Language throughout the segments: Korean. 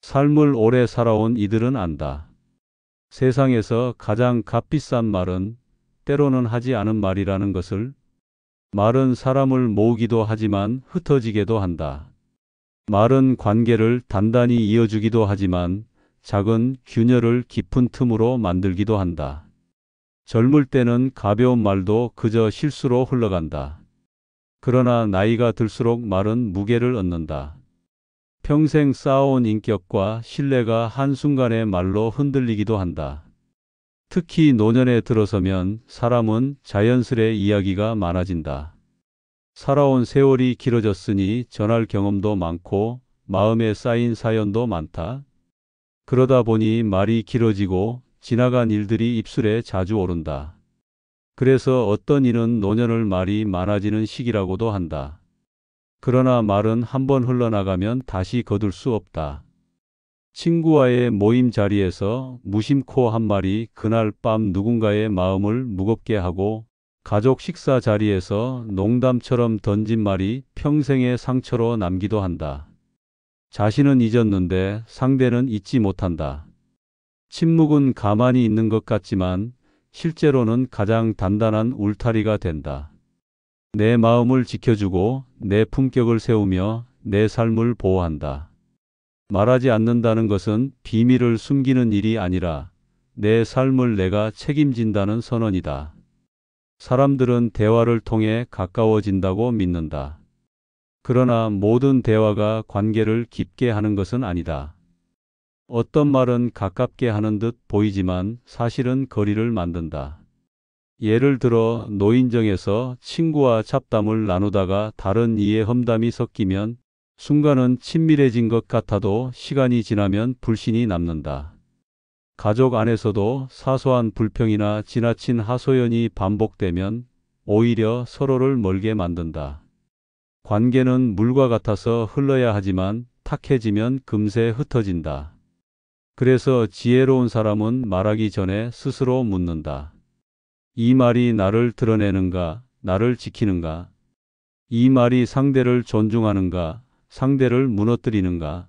삶을 오래 살아온 이들은 안다. 세상에서 가장 값비싼 말은 때로는 하지 않은 말이라는 것을. 말은 사람을 모으기도 하지만 흩어지게도 한다. 말은 관계를 단단히 이어주기도 하지만 작은 균열을 깊은 틈으로 만들기도 한다. 젊을 때는 가벼운 말도 그저 실수로 흘러간다. 그러나 나이가 들수록 말은 무게를 얻는다. 평생 쌓아온 인격과 신뢰가 한순간에 말로 흔들리기도 한다. 특히 노년에 들어서면 사람은 자연스레 이야기가 많아진다. 살아온 세월이 길어졌으니 전할 경험도 많고 마음에 쌓인 사연도 많다. 그러다 보니 말이 길어지고 지나간 일들이 입술에 자주 오른다. 그래서 어떤 이는 노년을 말이 많아지는 시기라고도 한다. 그러나 말은 한번 흘러나가면 다시 거둘 수 없다. 친구와의 모임 자리에서 무심코 한 말이 그날 밤 누군가의 마음을 무겁게 하고, 가족 식사 자리에서 농담처럼 던진 말이 평생의 상처로 남기도 한다. 자신은 잊었는데 상대는 잊지 못한다. 침묵은 가만히 있는 것 같지만 실제로는 가장 단단한 울타리가 된다. 내 마음을 지켜주고 내 품격을 세우며 내 삶을 보호한다. 말하지 않는다는 것은 비밀을 숨기는 일이 아니라 내 삶을 내가 책임진다는 선언이다. 사람들은 대화를 통해 가까워진다고 믿는다. 그러나 모든 대화가 관계를 깊게 하는 것은 아니다. 어떤 말은 가깝게 하는 듯 보이지만 사실은 거리를 만든다. 예를 들어 노인정에서 친구와 잡담을 나누다가 다른 이의 험담이 섞이면 순간은 친밀해진 것 같아도 시간이 지나면 불신이 남는다. 가족 안에서도 사소한 불평이나 지나친 하소연이 반복되면 오히려 서로를 멀게 만든다. 관계는 물과 같아서 흘러야 하지만 탁해지면 금세 흩어진다. 그래서 지혜로운 사람은 말하기 전에 스스로 묻는다. 이 말이 나를 드러내는가, 나를 지키는가? 이 말이 상대를 존중하는가, 상대를 무너뜨리는가?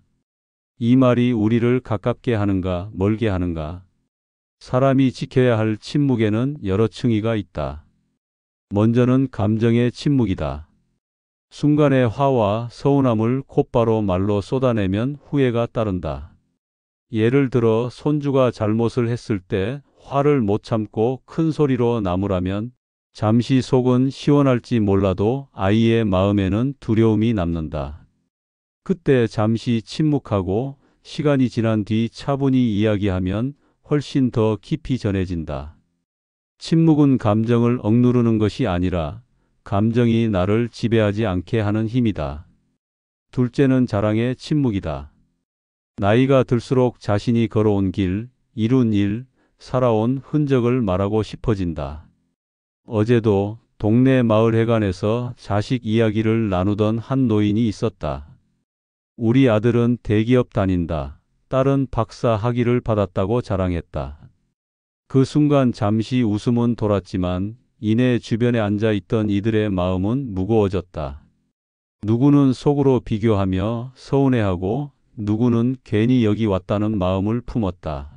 이 말이 우리를 가깝게 하는가, 멀게 하는가? 사람이 지켜야 할 침묵에는 여러 층위가 있다. 먼저는 감정의 침묵이다. 순간의 화와 서운함을 곧바로 말로 쏟아내면 후회가 따른다. 예를 들어 손주가 잘못을 했을 때 화를 못 참고 큰 소리로 나무라면 잠시 속은 시원할지 몰라도 아이의 마음에는 두려움이 남는다. 그때 잠시 침묵하고 시간이 지난 뒤 차분히 이야기하면 훨씬 더 깊이 전해진다. 침묵은 감정을 억누르는 것이 아니라 감정이 나를 지배하지 않게 하는 힘이다. 둘째는 자랑의 침묵이다. 나이가 들수록 자신이 걸어온 길, 이룬 일, 살아온 흔적을 말하고 싶어진다. 어제도 동네 마을회관에서 자식 이야기를 나누던 한 노인이 있었다. 우리 아들은 대기업 다닌다. 딸은 박사 학위를 받았다고 자랑했다. 그 순간 잠시 웃음은 돌았지만 이내 주변에 앉아 있던 이들의 마음은 무거워졌다. 누구는 속으로 비교하며 서운해하고 누구는 괜히 여기 왔다는 마음을 품었다.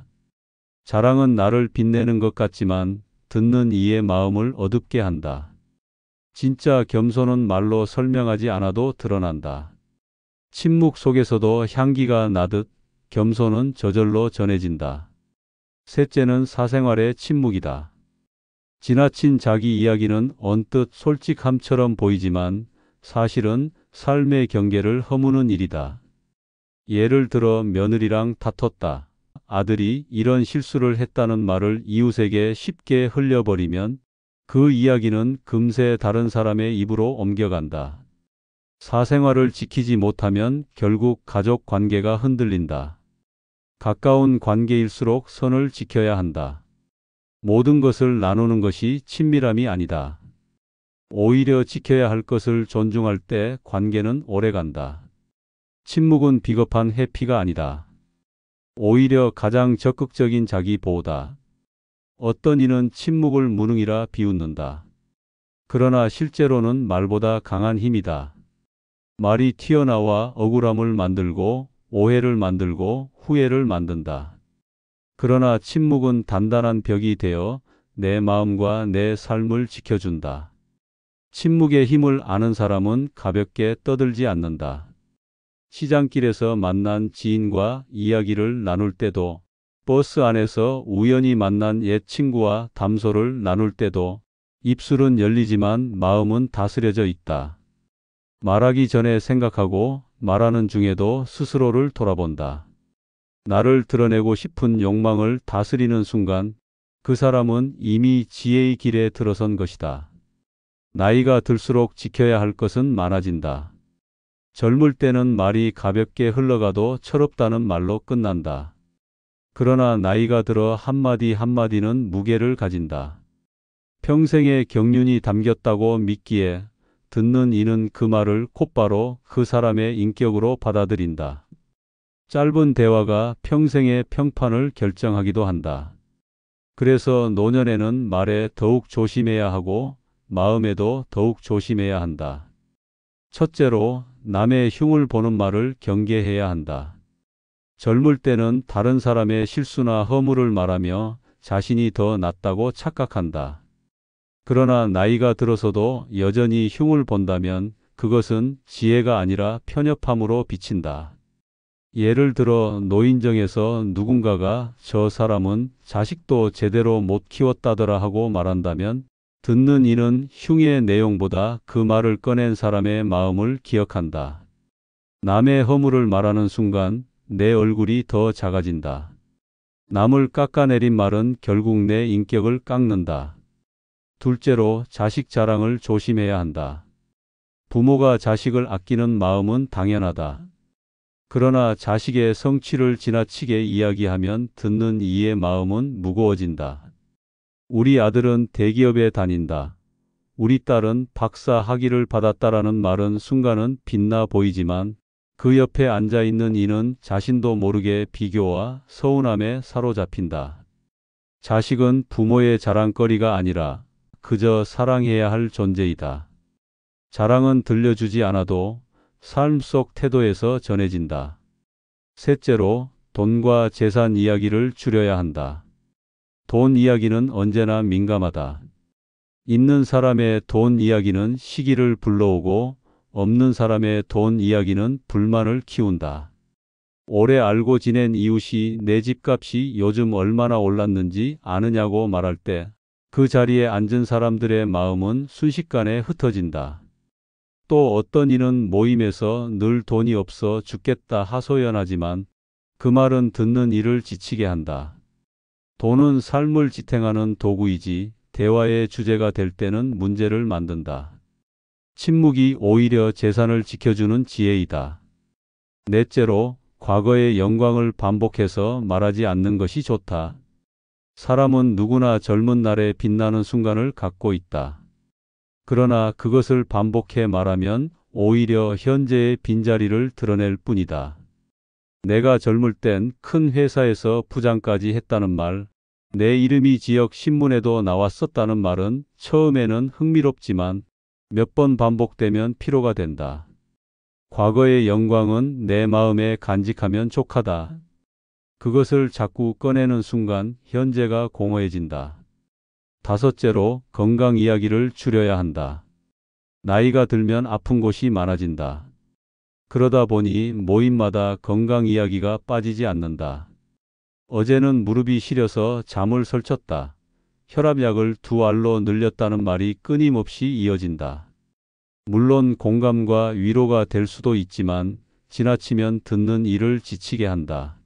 자랑은 나를 빛내는 것 같지만 듣는 이의 마음을 어둡게 한다. 진짜 겸손은 말로 설명하지 않아도 드러난다. 침묵 속에서도 향기가 나듯 겸손은 저절로 전해진다. 셋째는 사생활의 침묵이다. 지나친 자기 이야기는 언뜻 솔직함처럼 보이지만 사실은 삶의 경계를 허무는 일이다. 예를 들어 며느리랑 다퉜다. 아들이 이런 실수를 했다는 말을 이웃에게 쉽게 흘려버리면 그 이야기는 금세 다른 사람의 입으로 옮겨간다. 사생활을 지키지 못하면 결국 가족 관계가 흔들린다. 가까운 관계일수록 선을 지켜야 한다. 모든 것을 나누는 것이 친밀함이 아니다. 오히려 지켜야 할 것을 존중할 때 관계는 오래간다. 침묵은 비겁한 회피가 아니다. 오히려 가장 적극적인 자기 보호다. 어떤 이는 침묵을 무능이라 비웃는다. 그러나 실제로는 말보다 강한 힘이다. 말이 튀어나와 억울함을 만들고 오해를 만들고 후회를 만든다. 그러나 침묵은 단단한 벽이 되어 내 마음과 내 삶을 지켜준다. 침묵의 힘을 아는 사람은 가볍게 떠들지 않는다. 시장길에서 만난 지인과 이야기를 나눌 때도, 버스 안에서 우연히 만난 옛 친구와 담소를 나눌 때도 입술은 열리지만 마음은 다스려져 있다. 말하기 전에 생각하고 말하는 중에도 스스로를 돌아본다. 나를 드러내고 싶은 욕망을 다스리는 순간 그 사람은 이미 지혜의 길에 들어선 것이다. 나이가 들수록 지켜야 할 것은 많아진다. 젊을 때는 말이 가볍게 흘러가도 철없다는 말로 끝난다. 그러나 나이가 들어 한마디 한마디는 무게를 가진다. 평생의 경륜이 담겼다고 믿기에 듣는 이는 그 말을 곧바로 그 사람의 인격으로 받아들인다. 짧은 대화가 평생의 평판을 결정하기도 한다. 그래서 노년에는 말에 더욱 조심해야 하고 마음에도 더욱 조심해야 한다. 첫째로 남의 흉을 보는 말을 경계해야 한다. 젊을 때는 다른 사람의 실수나 허물을 말하며 자신이 더 낫다고 착각한다. 그러나 나이가 들어서도 여전히 흉을 본다면 그것은 지혜가 아니라 편협함으로 비친다. 예를 들어 노인정에서 누군가가 저 사람은 자식도 제대로 못 키웠다더라 하고 말한다면 듣는 이는 흉의 내용보다 그 말을 꺼낸 사람의 마음을 기억한다. 남의 허물을 말하는 순간 내 얼굴이 더 작아진다. 남을 깎아내린 말은 결국 내 인격을 깎는다. 둘째로 자식 자랑을 조심해야 한다. 부모가 자식을 아끼는 마음은 당연하다. 그러나 자식의 성취를 지나치게 이야기하면 듣는 이의 마음은 무거워진다. 우리 아들은 대기업에 다닌다. 우리 딸은 박사 학위를 받았다라는 말은 순간은 빛나 보이지만 그 옆에 앉아있는 이는 자신도 모르게 비교와 서운함에 사로잡힌다. 자식은 부모의 자랑거리가 아니라 그저 사랑해야 할 존재이다. 자랑은 들려주지 않아도 삶 속 태도에서 전해진다. 셋째로 돈과 재산 이야기를 줄여야 한다. 돈 이야기는 언제나 민감하다. 있는 사람의 돈 이야기는 시기를 불러오고 없는 사람의 돈 이야기는 불만을 키운다. 오래 알고 지낸 이웃이 내 집값이 요즘 얼마나 올랐는지 아느냐고 말할 때 그 자리에 앉은 사람들의 마음은 순식간에 흩어진다. 또 어떤 이는 모임에서 늘 돈이 없어 죽겠다 하소연하지만 그 말은 듣는 이를 지치게 한다. 돈은 삶을 지탱하는 도구이지 대화의 주제가 될 때는 문제를 만든다. 침묵이 오히려 재산을 지켜주는 지혜이다. 넷째로 과거의 영광을 반복해서 말하지 않는 것이 좋다. 사람은 누구나 젊은 날에 빛나는 순간을 갖고 있다. 그러나 그것을 반복해 말하면 오히려 현재의 빈자리를 드러낼 뿐이다. 내가 젊을 땐 큰 회사에서 부장까지 했다는 말, 내 이름이 지역 신문에도 나왔었다는 말은 처음에는 흥미롭지만 몇 번 반복되면 피로가 된다. 과거의 영광은 내 마음에 간직하면 족하다. 그것을 자꾸 꺼내는 순간 현재가 공허해진다. 다섯째로 건강 이야기를 줄여야 한다. 나이가 들면 아픈 곳이 많아진다. 그러다 보니 모임마다 건강 이야기가 빠지지 않는다. 어제는 무릎이 시려서 잠을 설쳤다. 혈압약을 2알로 늘렸다는 말이 끊임없이 이어진다. 물론 공감과 위로가 될 수도 있지만 지나치면 듣는 이를 지치게 한다.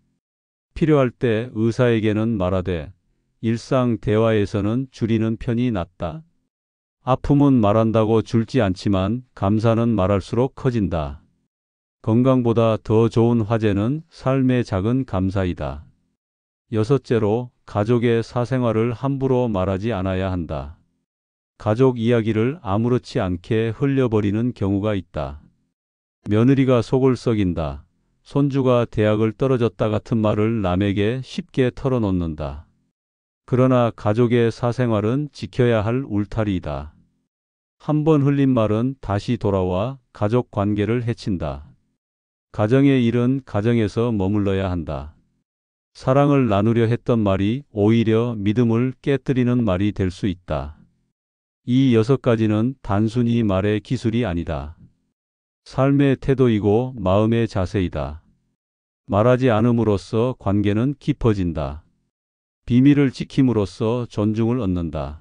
필요할 때 의사에게는 말하되 일상 대화에서는 줄이는 편이 낫다. 아픔은 말한다고 줄지 않지만 감사는 말할수록 커진다. 건강보다 더 좋은 화제는 삶의 작은 감사이다. 여섯째로 가족의 사생활을 함부로 말하지 않아야 한다. 가족 이야기를 아무렇지 않게 흘려버리는 경우가 있다. 며느리가 속을 썩인다. 손주가 대학을 떨어졌다 같은 말을 남에게 쉽게 털어놓는다. 그러나 가족의 사생활은 지켜야 할 울타리이다. 한 번 흘린 말은 다시 돌아와 가족 관계를 해친다. 가정의 일은 가정에서 머물러야 한다. 사랑을 나누려 했던 말이 오히려 믿음을 깨뜨리는 말이 될 수 있다. 이 6가지는 단순히 말의 기술이 아니다. 삶의 태도이고 마음의 자세이다. 말하지 않음으로써 관계는 깊어진다. 비밀을 지킴으로써 존중을 얻는다.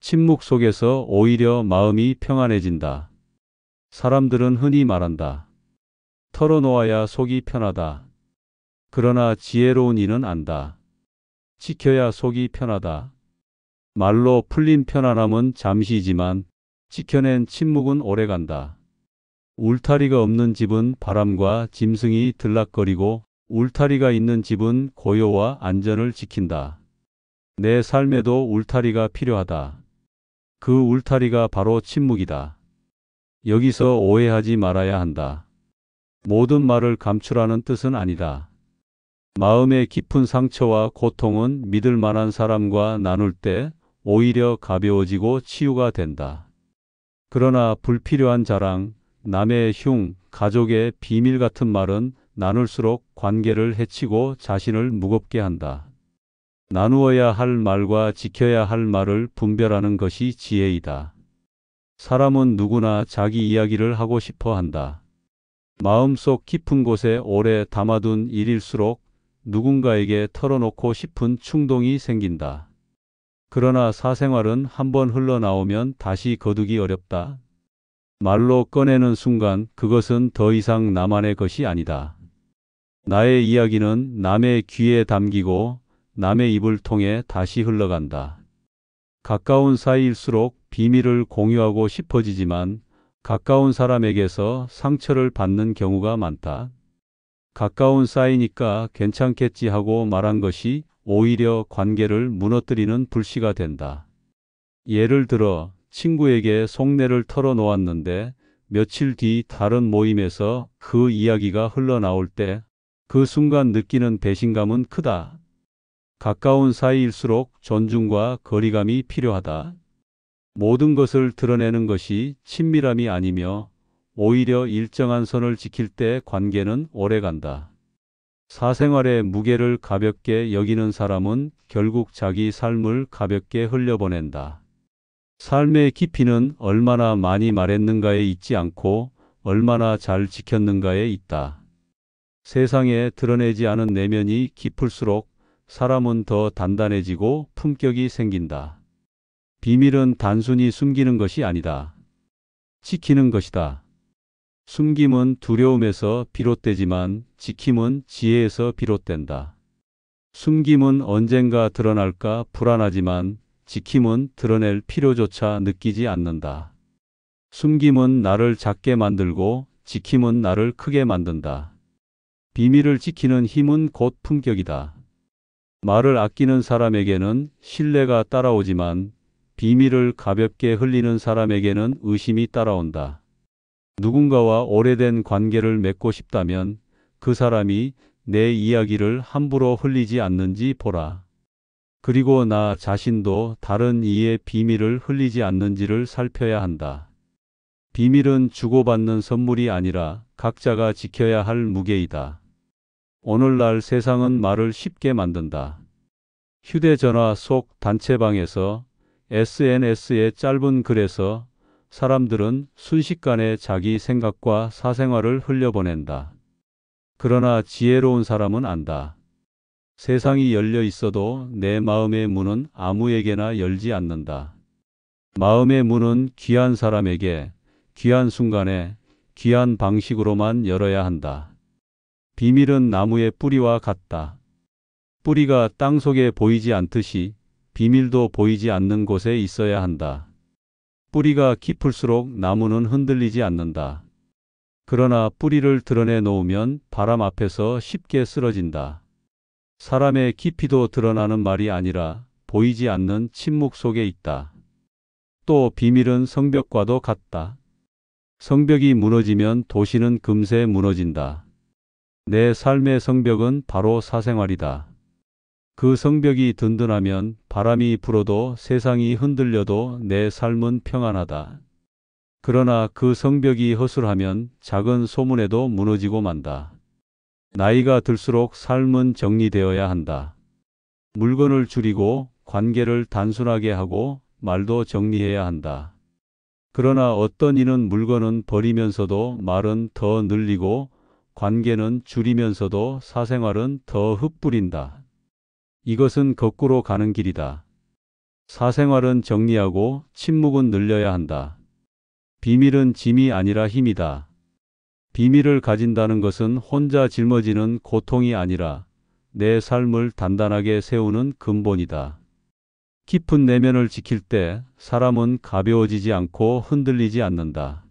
침묵 속에서 오히려 마음이 평안해진다. 사람들은 흔히 말한다. 털어놓아야 속이 편하다. 그러나 지혜로운 이는 안다. 지켜야 속이 편하다. 말로 풀린 편안함은 잠시이지만 지켜낸 침묵은 오래간다. 울타리가 없는 집은 바람과 짐승이 들락거리고 울타리가 있는 집은 고요와 안전을 지킨다. 내 삶에도 울타리가 필요하다. 그 울타리가 바로 침묵이다. 여기서 오해하지 말아야 한다. 모든 말을 감추라는 뜻은 아니다. 마음의 깊은 상처와 고통은 믿을 만한 사람과 나눌 때 오히려 가벼워지고 치유가 된다. 그러나 불필요한 자랑, 남의 흉, 가족의 비밀 같은 말은 나눌수록 관계를 해치고 자신을 무겁게 한다. 나누어야 할 말과 지켜야 할 말을 분별하는 것이 지혜이다. 사람은 누구나 자기 이야기를 하고 싶어 한다. 마음속 깊은 곳에 오래 담아둔 일일수록 누군가에게 털어놓고 싶은 충동이 생긴다. 그러나 사생활은 한번 흘러나오면 다시 거두기 어렵다. 말로 꺼내는 순간 그것은 더 이상 나만의 것이 아니다. 나의 이야기는 남의 귀에 담기고 남의 입을 통해 다시 흘러간다. 가까운 사이일수록 비밀을 공유하고 싶어지지만 가까운 사람에게서 상처를 받는 경우가 많다. 가까운 사이니까 괜찮겠지 하고 말한 것이 오히려 관계를 무너뜨리는 불씨가 된다. 예를 들어 친구에게 속내를 털어놓았는데 며칠 뒤 다른 모임에서 그 이야기가 흘러나올 때 그 순간 느끼는 배신감은 크다. 가까운 사이일수록 존중과 거리감이 필요하다. 모든 것을 드러내는 것이 친밀함이 아니며 오히려 일정한 선을 지킬 때 관계는 오래간다. 사생활의 무게를 가볍게 여기는 사람은 결국 자기 삶을 가볍게 흘려보낸다. 삶의 깊이는 얼마나 많이 말했는가에 있지 않고 얼마나 잘 지켰는가에 있다. 세상에 드러내지 않은 내면이 깊을수록 사람은 더 단단해지고 품격이 생긴다. 비밀은 단순히 숨기는 것이 아니다. 지키는 것이다. 숨김은 두려움에서 비롯되지만 지킴은 지혜에서 비롯된다. 숨김은 언젠가 드러날까 불안하지만 지킴은 드러낼 필요조차 느끼지 않는다. 숨김은 나를 작게 만들고 지킴은 나를 크게 만든다. 비밀을 지키는 힘은 곧 품격이다. 말을 아끼는 사람에게는 신뢰가 따라오지만 비밀을 가볍게 흘리는 사람에게는 의심이 따라온다. 누군가와 오래된 관계를 맺고 싶다면 그 사람이 내 이야기를 함부로 흘리지 않는지 보라. 그리고 나 자신도 다른 이의 비밀을 흘리지 않는지를 살펴야 한다. 비밀은 주고받는 선물이 아니라 각자가 지켜야 할 무게이다. 오늘날 세상은 말을 쉽게 만든다. 휴대전화 속 단체방에서 SNS의 짧은 글에서 사람들은 순식간에 자기 생각과 사생활을 흘려보낸다. 그러나 지혜로운 사람은 안다. 세상이 열려 있어도 내 마음의 문은 아무에게나 열지 않는다. 마음의 문은 귀한 사람에게, 귀한 순간에, 귀한 방식으로만 열어야 한다. 비밀은 나무의 뿌리와 같다. 뿌리가 땅속에 보이지 않듯이 비밀도 보이지 않는 곳에 있어야 한다. 뿌리가 깊을수록 나무는 흔들리지 않는다. 그러나 뿌리를 드러내 놓으면 바람 앞에서 쉽게 쓰러진다. 사람의 깊이도 드러나는 말이 아니라 보이지 않는 침묵 속에 있다. 또 비밀은 성벽과도 같다. 성벽이 무너지면 도시는 금세 무너진다. 내 삶의 성벽은 바로 사생활이다. 그 성벽이 든든하면 바람이 불어도 세상이 흔들려도 내 삶은 평안하다. 그러나 그 성벽이 허술하면 작은 소문에도 무너지고 만다. 나이가 들수록 삶은 정리되어야 한다. 물건을 줄이고 관계를 단순하게 하고 말도 정리해야 한다. 그러나 어떤 이는 물건은 버리면서도 말은 더 늘리고 관계는 줄이면서도 사생활은 더 흩뿌린다. 이것은 거꾸로 가는 길이다. 사생활은 정리하고 침묵은 늘려야 한다. 비밀은 짐이 아니라 힘이다. 비밀을 가진다는 것은 혼자 짊어지는 고통이 아니라 내 삶을 단단하게 세우는 근본이다. 깊은 내면을 지킬 때 사람은 가벼워지지 않고 흔들리지 않는다.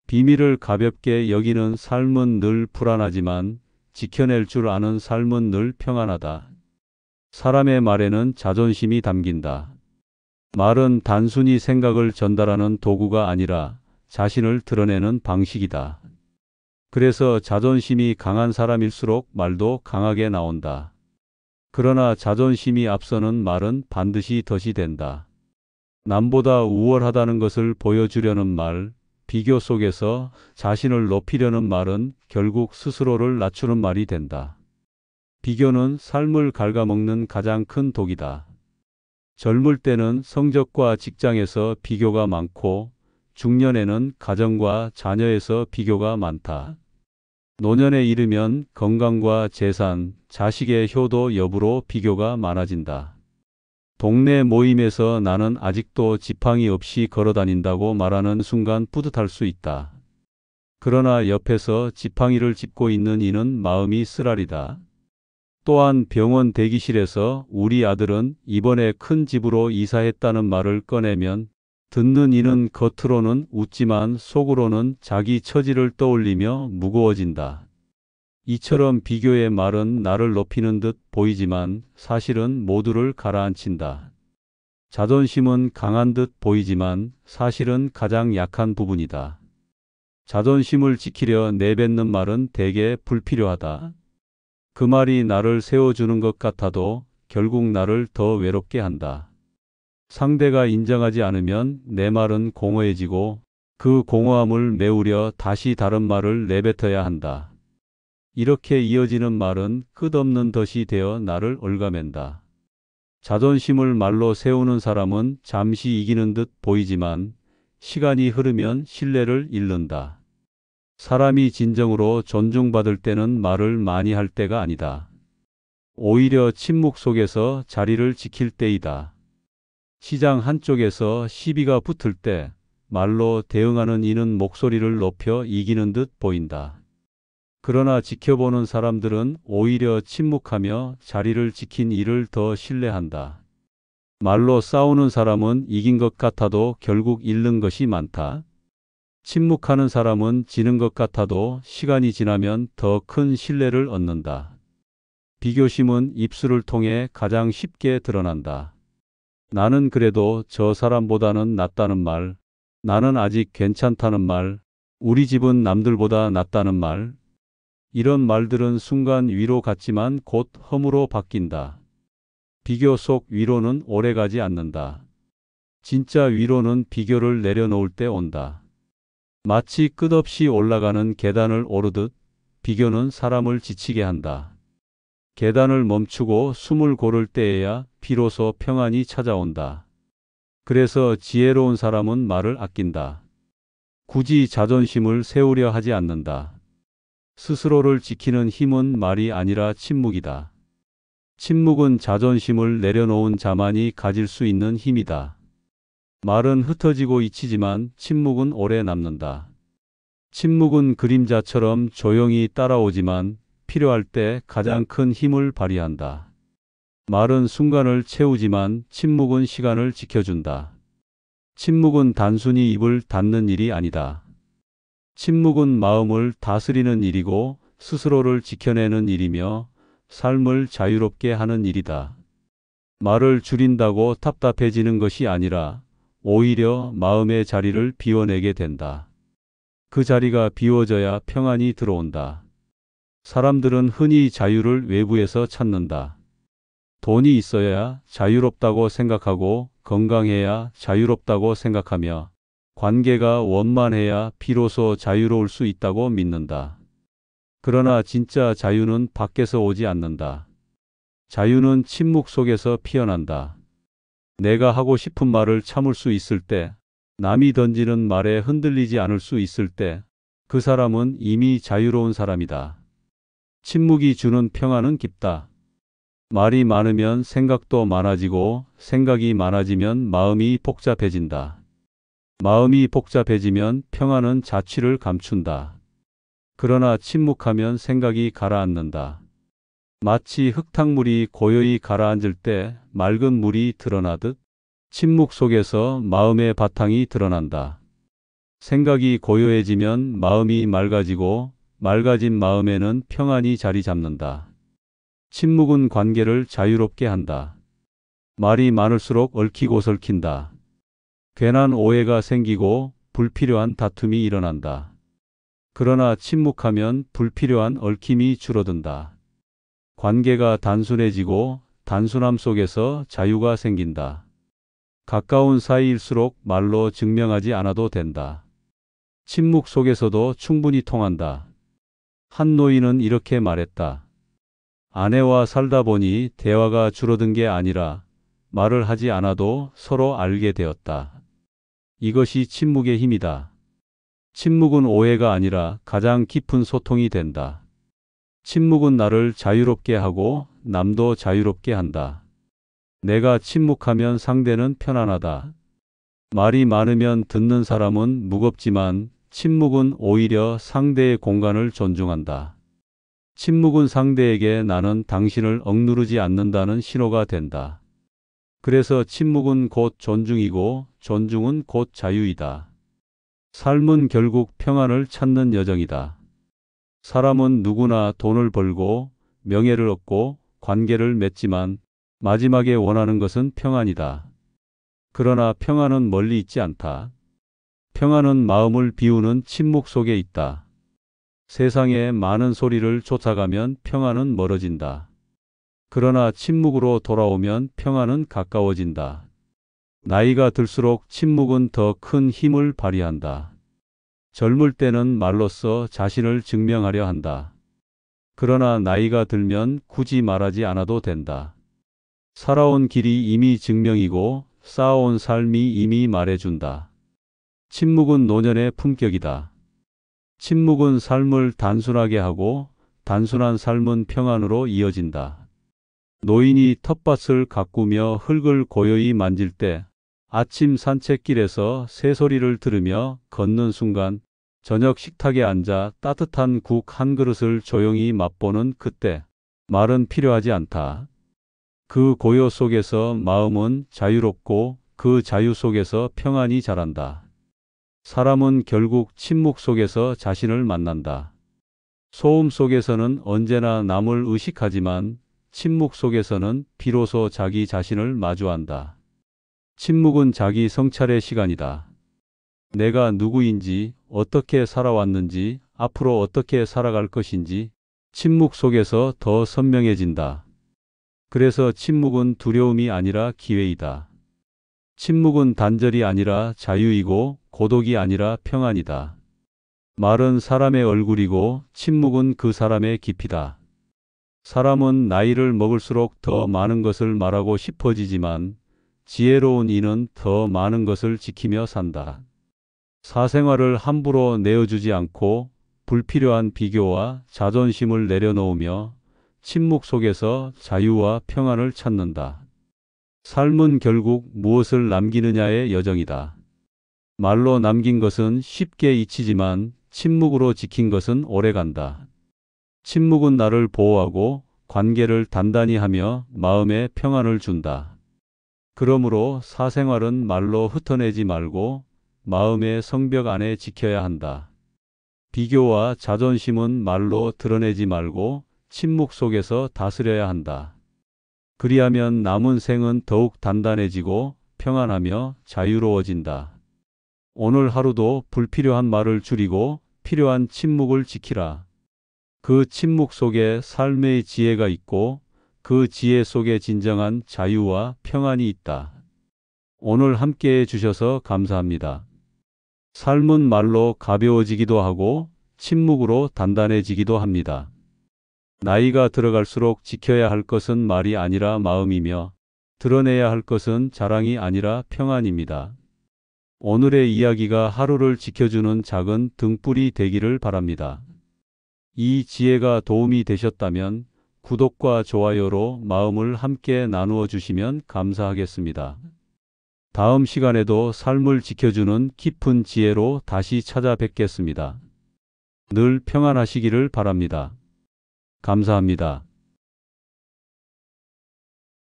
비밀을 가볍게 여기는 삶은 늘 불안하지만 지켜낼 줄 아는 삶은 늘 평안하다. 사람의 말에는 자존심이 담긴다. 말은 단순히 생각을 전달하는 도구가 아니라 자신을 드러내는 방식이다. 그래서 자존심이 강한 사람일수록 말도 강하게 나온다. 그러나 자존심이 앞서는 말은 반드시 덫이 된다. 남보다 우월하다는 것을 보여주려는 말, 비교 속에서 자신을 높이려는 말은 결국 스스로를 낮추는 말이 된다. 비교는 삶을 갉아먹는 가장 큰 독이다. 젊을 때는 성적과 직장에서 비교가 많고 중년에는 가정과 자녀에서 비교가 많다. 노년에 이르면 건강과 재산, 자식의 효도 여부로 비교가 많아진다. 동네 모임에서 나는 아직도 지팡이 없이 걸어다닌다고 말하는 순간 뿌듯할 수 있다. 그러나 옆에서 지팡이를 짚고 있는 이는 마음이 쓰라리다. 또한 병원 대기실에서 우리 아들은 이번에 큰 집으로 이사했다는 말을 꺼내면 듣는 이는 겉으로는 웃지만 속으로는 자기 처지를 떠올리며 무거워진다. 이처럼 비교의 말은 나를 높이는 듯 보이지만 사실은 모두를 가라앉힌다. 자존심은 강한 듯 보이지만 사실은 가장 약한 부분이다. 자존심을 지키려 내뱉는 말은 대개 불필요하다. 그 말이 나를 세워주는 것 같아도 결국 나를 더 외롭게 한다. 상대가 인정하지 않으면 내 말은 공허해지고 그 공허함을 메우려 다시 다른 말을 내뱉어야 한다. 이렇게 이어지는 말은 끝없는 덫이 되어 나를 얽어맨다. 자존심을 말로 세우는 사람은 잠시 이기는 듯 보이지만 시간이 흐르면 신뢰를 잃는다. 사람이 진정으로 존중받을 때는 말을 많이 할 때가 아니다. 오히려 침묵 속에서 자리를 지킬 때이다. 시장 한쪽에서 시비가 붙을 때 말로 대응하는 이는 목소리를 높여 이기는 듯 보인다. 그러나 지켜보는 사람들은 오히려 침묵하며 자리를 지킨 이를 더 신뢰한다. 말로 싸우는 사람은 이긴 것 같아도 결국 잃는 것이 많다. 침묵하는 사람은 지는 것 같아도 시간이 지나면 더 큰 신뢰를 얻는다. 비교심은 입술을 통해 가장 쉽게 드러난다. 나는 그래도 저 사람보다는 낫다는 말, 나는 아직 괜찮다는 말, 우리 집은 남들보다 낫다는 말. 이런 말들은 순간 위로 같지만 곧 허무로 바뀐다. 비교 속 위로는 오래가지 않는다. 진짜 위로는 비교를 내려놓을 때 온다. 마치 끝없이 올라가는 계단을 오르듯 비교는 사람을 지치게 한다. 계단을 멈추고 숨을 고를 때에야 비로소 평안이 찾아온다. 그래서 지혜로운 사람은 말을 아낀다. 굳이 자존심을 세우려 하지 않는다. 스스로를 지키는 힘은 말이 아니라 침묵이다. 침묵은 자존심을 내려놓은 자만이 가질 수 있는 힘이다. 말은 흩어지고 잊히지만 침묵은 오래 남는다. 침묵은 그림자처럼 조용히 따라오지만 필요할 때 가장 큰 힘을 발휘한다. 말은 순간을 채우지만 침묵은 시간을 지켜준다. 침묵은 단순히 입을 닫는 일이 아니다. 침묵은 마음을 다스리는 일이고 스스로를 지켜내는 일이며 삶을 자유롭게 하는 일이다. 말을 줄인다고 답답해지는 것이 아니라 오히려 마음의 자리를 비워내게 된다. 그 자리가 비워져야 평안이 들어온다. 사람들은 흔히 자유를 외부에서 찾는다. 돈이 있어야 자유롭다고 생각하고 건강해야 자유롭다고 생각하며 관계가 원만해야 비로소 자유로울 수 있다고 믿는다. 그러나 진짜 자유는 밖에서 오지 않는다. 자유는 침묵 속에서 피어난다. 내가 하고 싶은 말을 참을 수 있을 때, 남이 던지는 말에 흔들리지 않을 수 있을 때, 그 사람은 이미 자유로운 사람이다. 침묵이 주는 평안은 깊다. 말이 많으면 생각도 많아지고 생각이 많아지면 마음이 복잡해진다. 마음이 복잡해지면 평안은 자취를 감춘다. 그러나 침묵하면 생각이 가라앉는다. 마치 흙탕물이 고요히 가라앉을 때 맑은 물이 드러나듯 침묵 속에서 마음의 바탕이 드러난다. 생각이 고요해지면 마음이 맑아지고 맑아진 마음에는 평안이 자리 잡는다. 침묵은 관계를 자유롭게 한다. 말이 많을수록 얽히고 설킨다. 괜한 오해가 생기고 불필요한 다툼이 일어난다. 그러나 침묵하면 불필요한 얽힘이 줄어든다. 관계가 단순해지고 단순함 속에서 자유가 생긴다. 가까운 사이일수록 말로 증명하지 않아도 된다. 침묵 속에서도 충분히 통한다. 한 노인은 이렇게 말했다. 아내와 살다 보니 대화가 줄어든 게 아니라 말을 하지 않아도 서로 알게 되었다. 이것이 침묵의 힘이다. 침묵은 오해가 아니라 가장 깊은 소통이 된다. 침묵은 나를 자유롭게 하고 남도 자유롭게 한다. 내가 침묵하면 상대는 편안하다. 말이 많으면 듣는 사람은 무겁지만 침묵은 오히려 상대의 공간을 존중한다. 침묵은 상대에게 나는 당신을 억누르지 않는다는 신호가 된다. 그래서 침묵은 곧 존중이고 존중은 곧 자유이다. 삶은 결국 평안을 찾는 여정이다. 사람은 누구나 돈을 벌고 명예를 얻고 관계를 맺지만 마지막에 원하는 것은 평안이다. 그러나 평안은 멀리 있지 않다. 평안은 마음을 비우는 침묵 속에 있다. 세상의 많은 소리를 쫓아가면 평안은 멀어진다. 그러나 침묵으로 돌아오면 평안은 가까워진다. 나이가 들수록 침묵은 더 큰 힘을 발휘한다. 젊을 때는 말로써 자신을 증명하려 한다. 그러나 나이가 들면 굳이 말하지 않아도 된다. 살아온 길이 이미 증명이고 쌓아온 삶이 이미 말해준다. 침묵은 노년의 품격이다. 침묵은 삶을 단순하게 하고 단순한 삶은 평안으로 이어진다. 노인이 텃밭을 가꾸며 흙을 고요히 만질 때 아침 산책길에서 새소리를 들으며 걷는 순간 저녁 식탁에 앉아 따뜻한 국 한 그릇을 조용히 맛보는 그때 말은 필요하지 않다. 그 고요 속에서 마음은 자유롭고 그 자유 속에서 평안이 자란다. 사람은 결국 침묵 속에서 자신을 만난다. 소음 속에서는 언제나 남을 의식하지만 침묵 속에서는 비로소 자기 자신을 마주한다. 침묵은 자기 성찰의 시간이다. 내가 누구인지, 어떻게 살아왔는지, 앞으로 어떻게 살아갈 것인지 침묵 속에서 더 선명해진다. 그래서 침묵은 두려움이 아니라 기회이다. 침묵은 단절이 아니라 자유이고 고독이 아니라 평안이다. 말은 사람의 얼굴이고 침묵은 그 사람의 깊이다. 사람은 나이를 먹을수록 더 많은 것을 말하고 싶어지지만 지혜로운 이는 더 많은 것을 지키며 산다. 사생활을 함부로 내어주지 않고 불필요한 비교와 자존심을 내려놓으며 침묵 속에서 자유와 평안을 찾는다. 삶은 결국 무엇을 남기느냐의 여정이다. 말로 남긴 것은 쉽게 잊히지만 침묵으로 지킨 것은 오래간다. 침묵은 나를 보호하고 관계를 단단히 하며 마음에 평안을 준다. 그러므로 사생활은 말로 흩어내지 말고 마음의 성벽 안에 지켜야 한다. 비교와 자존심은 말로 드러내지 말고 침묵 속에서 다스려야 한다. 그리하면 남은 생은 더욱 단단해지고 평안하며 자유로워진다. 오늘 하루도 불필요한 말을 줄이고 필요한 침묵을 지키라. 그 침묵 속에 삶의 지혜가 있고 그 지혜 속에 진정한 자유와 평안이 있다. 오늘 함께해 주셔서 감사합니다. 삶은 말로 가벼워지기도 하고 침묵으로 단단해지기도 합니다. 나이가 들어갈수록 지켜야 할 것은 말이 아니라 마음이며 드러내야 할 것은 자랑이 아니라 평안입니다. 오늘의 이야기가 하루를 지켜주는 작은 등불이 되기를 바랍니다. 이 지혜가 도움이 되셨다면 구독과 좋아요로 마음을 함께 나누어 주시면 감사하겠습니다. 다음 시간에도 삶을 지켜주는 깊은 지혜로 다시 찾아뵙겠습니다. 늘 평안하시기를 바랍니다. 감사합니다.